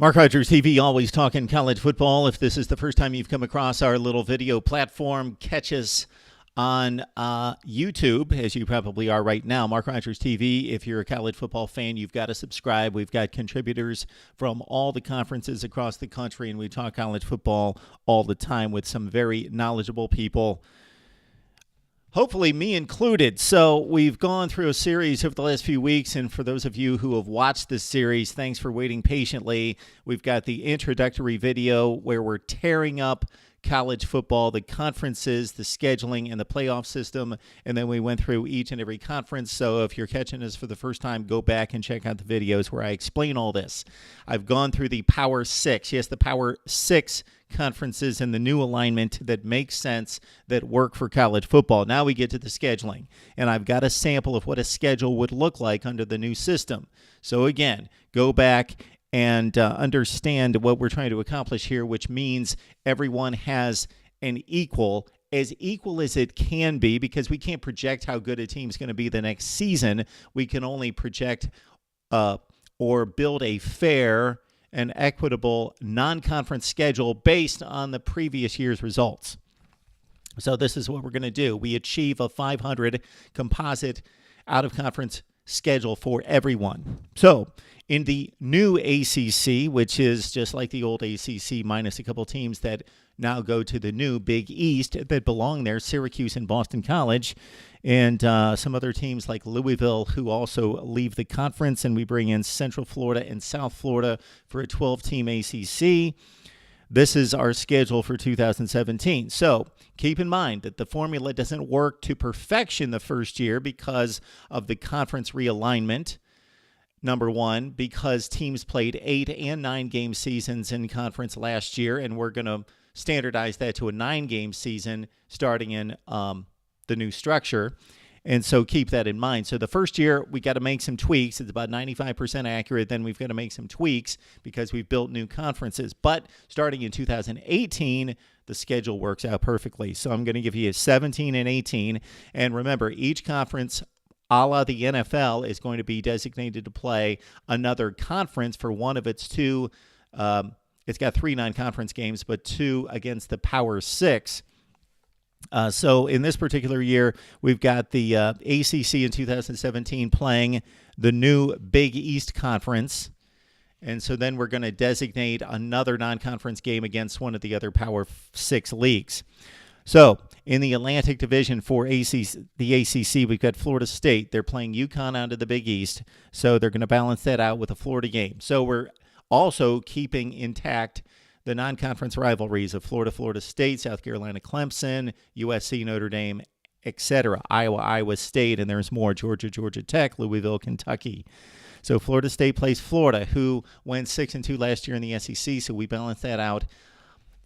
Mark Rogers TV, always talking college football. If this is the first time you've come across our little video platform, catch us on YouTube, as you probably are right now. Mark Rogers TV, if you're a college football fan, you've got to subscribe. We've got contributors from all the conferences across the country, and we talk college football all the time with some very knowledgeable people. Hopefully, me included. So we've gone through a series over the last few weeks, and for those of you who have watched this series, thanks for waiting patiently. We've got the introductory video where we're tearing up college football, the conferences, the scheduling, and the playoff system, and then we went through each and every conference. So if you're catching us for the first time, go back and check out the videos where I explain all this. I've gone through the Power Six. Yes, the Power Six conferences and the new alignment that makes sense, that work for college football. Now we get to the scheduling, and I've got a sample of what a schedule would look like under the new system. So again, go back and understand what we're trying to accomplish here, which means everyone has an equal as it can be, because we can't project how good a team's going to be the next season. We can only project or build a fair and equitable non-conference schedule based on the previous year's results. So this is what we're going to do. We achieve a 500 composite out-of-conference schedule for everyone. So in the new ACC, which is just like the old ACC minus a couple teams that now go to the new Big East that belong there, Syracuse and Boston College, and some other teams like Louisville who also leave the conference, and we bring in Central Florida and South Florida for a 12-team ACC. This is our schedule for 2017. So keep in mind that the formula doesn't work to perfection the first year because of the conference realignment. Number one, because teams played 8 and 9 game seasons in conference last year, and we're going to standardize that to a 9-game season starting in the new structure. And so keep that in mind. So the first year, we got to make some tweaks. It's about 95% accurate. Then we've got to make some tweaks because we've built new conferences. But starting in 2018, the schedule works out perfectly. So I'm going to give you 17 and 18. And remember, each conference, a la the NFL, is going to be designated to play another conference for one of its two. It's got 3 non-conference games, but 2 against the Power Six. So in this particular year, we've got the ACC in 2017 playing the new Big East Conference. And so then we're going to designate another non-conference game against one of the other Power Six leagues. So in the Atlantic Division for the ACC, we've got Florida State. They're playing UConn out of the Big East, so they're going to balance that out with a Florida game. So we're also keeping intact the non-conference rivalries of Florida, Florida State, South Carolina, Clemson, USC, Notre Dame, etc., Iowa State, and there's more, Georgia, Georgia Tech, Louisville, Kentucky. So Florida State plays Florida, who went 6-2 last year in the SEC, so we balance that out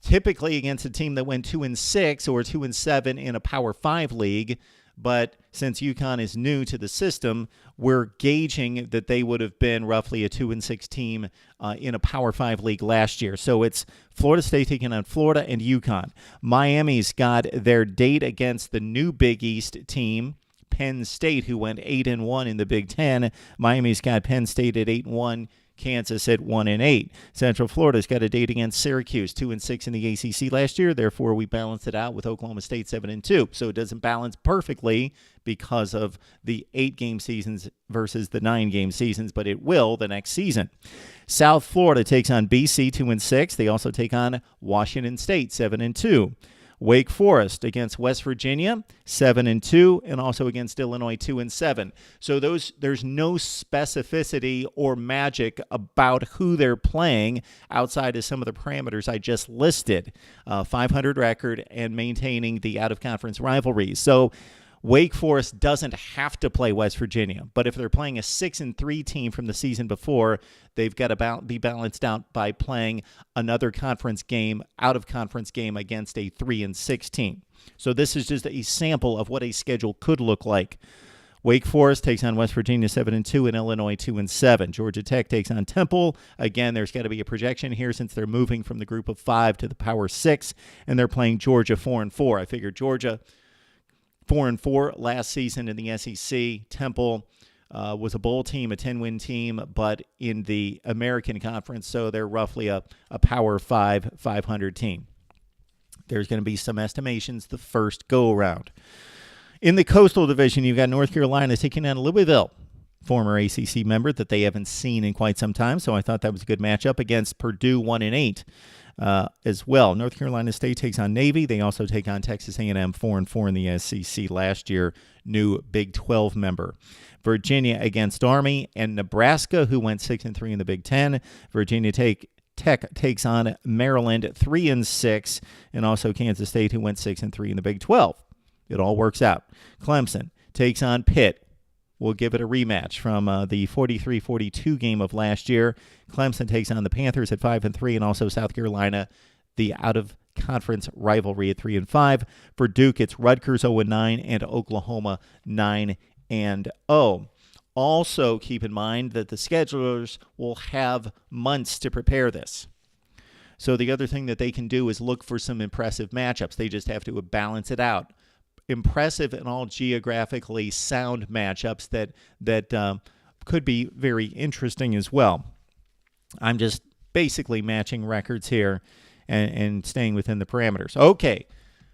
typically against a team that went 2-6 or 2-7 in a Power 5 league. But since UConn is new to the system, we're gauging that they would have been roughly a 2-6 team in a Power 5 league last year. So it's Florida State taking on Florida and UConn. Miami's got their date against the new Big East team, Penn State, who went 8-1 in the Big Ten. Miami's got Penn State at 8-1. Kansas at 1-8. Central Florida's got a date against Syracuse, 2-6 in the ACC last year. Therefore, we balanced it out with Oklahoma State 7-2. So it doesn't balance perfectly because of the 8-game seasons versus the 9-game seasons, but it will the next season. South Florida takes on BC 2-6. They also take on Washington State 7-2. Wake Forest against West Virginia, 7-2, and also against Illinois, 2-7. So there's no specificity or magic about who they're playing outside of some of the parameters I just listed. 500 record and maintaining the out-of-conference rivalries. So Wake Forest doesn't have to play West Virginia, but if they're playing a 6-3 team from the season before, they've got to be balanced out by playing another conference game, out-of-conference game against a 3-6 team. So this is just a sample of what a schedule could look like. Wake Forest takes on West Virginia 7-2 and Illinois 2-7. Georgia Tech takes on Temple. Again, there's got to be a projection here since they're moving from the group of 5 to the Power 6, and they're playing Georgia 4-4. I figured Georgia 4-4 last season in the SEC. Temple was a bowl team, a 10-win team, but in the American Conference, so they're roughly a Power 5, 500 team. There's going to be some estimations the first go-around. In the Coastal Division, you've got North Carolina taking on Louisville, former ACC member that they haven't seen in quite some time, so I thought that was a good matchup against Purdue 1-8 as well. North Carolina State takes on Navy. They also take on Texas A&M 4-4 in the SEC last year, new Big 12 member. Virginia against Army, and Nebraska, who went 6-3 in the Big 10. Virginia Tech takes on Maryland 3-6, and also Kansas State, who went 6-3 in the Big 12. It all works out. Clemson takes on Pitt. We'll give it a rematch from the 43-42 game of last year. Clemson takes on the Panthers at 5-3, and also South Carolina, the out-of-conference rivalry at 3-5. For Duke, it's Rutgers 0-9 and Oklahoma 9-0. Also, keep in mind that the schedulers will have months to prepare this. So the other thing that they can do is look for some impressive matchups. They just have to balance it out. Impressive and all geographically sound matchups that could be very interesting as well. I'm just basically matching records here and staying within the parameters. Okay,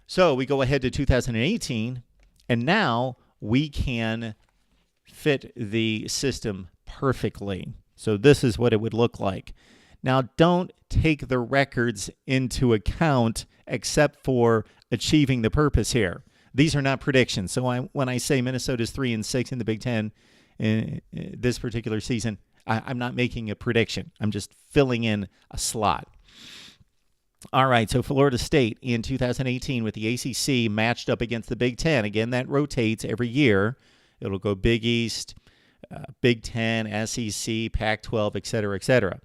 so we go ahead to 2018, and now we can fit the system perfectly. So this is what it would look like. Now, don't take the records into account except for achieving the purpose here. These are not predictions. So when I say Minnesota's 3-6 in the Big Ten in this particular season, I'm not making a prediction. I'm just filling in a slot. All right, so Florida State in 2018 with the ACC matched up against the Big Ten. Again, that rotates every year. It'll go Big East, Big Ten, SEC, Pac-12, et cetera, et cetera.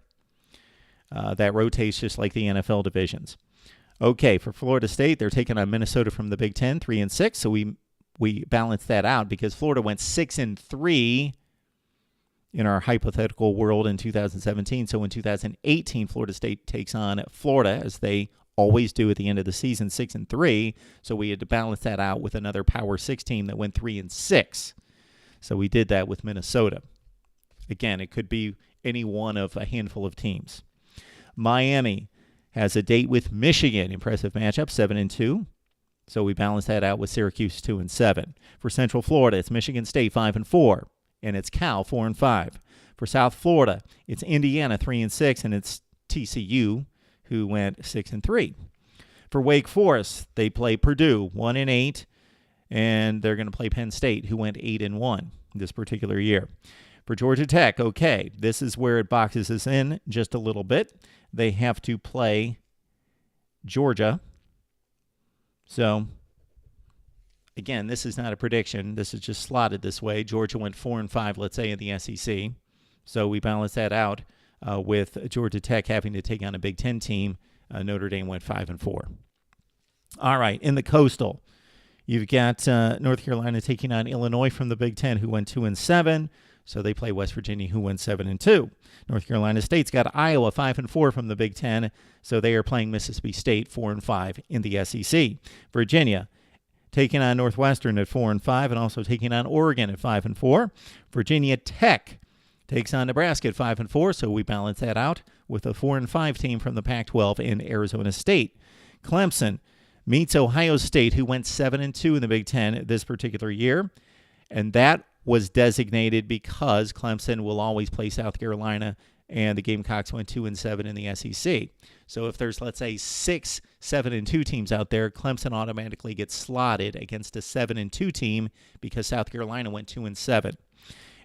That rotates just like the NFL divisions. Okay, for Florida State, they're taking on Minnesota from the Big Ten, 3-6. So we balance that out because Florida went 6-3 in our hypothetical world in 2017. So in 2018, Florida State takes on Florida, as they always do at the end of the season, 6-3. So we had to balance that out with another Power 6 team that went 3-6. So we did that with Minnesota. Again, it could be any one of a handful of teams. Miami has a date with Michigan. Impressive matchup, 7-2. So we balance that out with Syracuse 2-7. For Central Florida, it's Michigan State 5-4, and it's Cal 4-5. For South Florida, it's Indiana 3-6, and it's TCU, who went 6-3. For Wake Forest, they play Purdue 1-8, and they're going to play Penn State, who went 8-1 this particular year. For Georgia Tech, okay, this is where it boxes us in just a little bit. They have to play Georgia. So, again, this is not a prediction. This is just slotted this way. Georgia went 4-5, let's say, in the SEC. So we balance that out with Georgia Tech having to take on a Big Ten team. Notre Dame went 5-4. All right, in the Coastal, you've got North Carolina taking on Illinois from the Big Ten, who went 2-7. So they play West Virginia, who went 7-2. North Carolina State's got Iowa 5-4 from the Big Ten. So they are playing Mississippi State 4-5 in the SEC. Virginia taking on Northwestern at 4-5, and also taking on Oregon at 5-4. Virginia Tech takes on Nebraska at 5-4. So we balance that out with a 4-5 team from the Pac-12 in Arizona State. Clemson meets Ohio State, who went 7-2 in the Big Ten this particular year, and that was designated because Clemson will always play South Carolina, and the Gamecocks went 2-7 in the SEC. So if there's, let's say, 6 7-2 teams out there, Clemson automatically gets slotted against a 7-2 team because South Carolina went 2-7.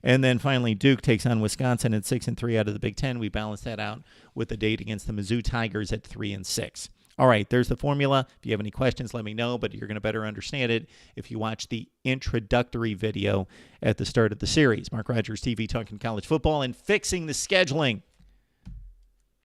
And then finally, Duke takes on Wisconsin at 6-3 out of the Big Ten. We balance that out with a date against the Mizzou Tigers at 3-6. All right, there's the formula. If you have any questions, let me know, but you're going to better understand it if you watch the introductory video at the start of the series. Mark Rogers TV talking college football and fixing the scheduling.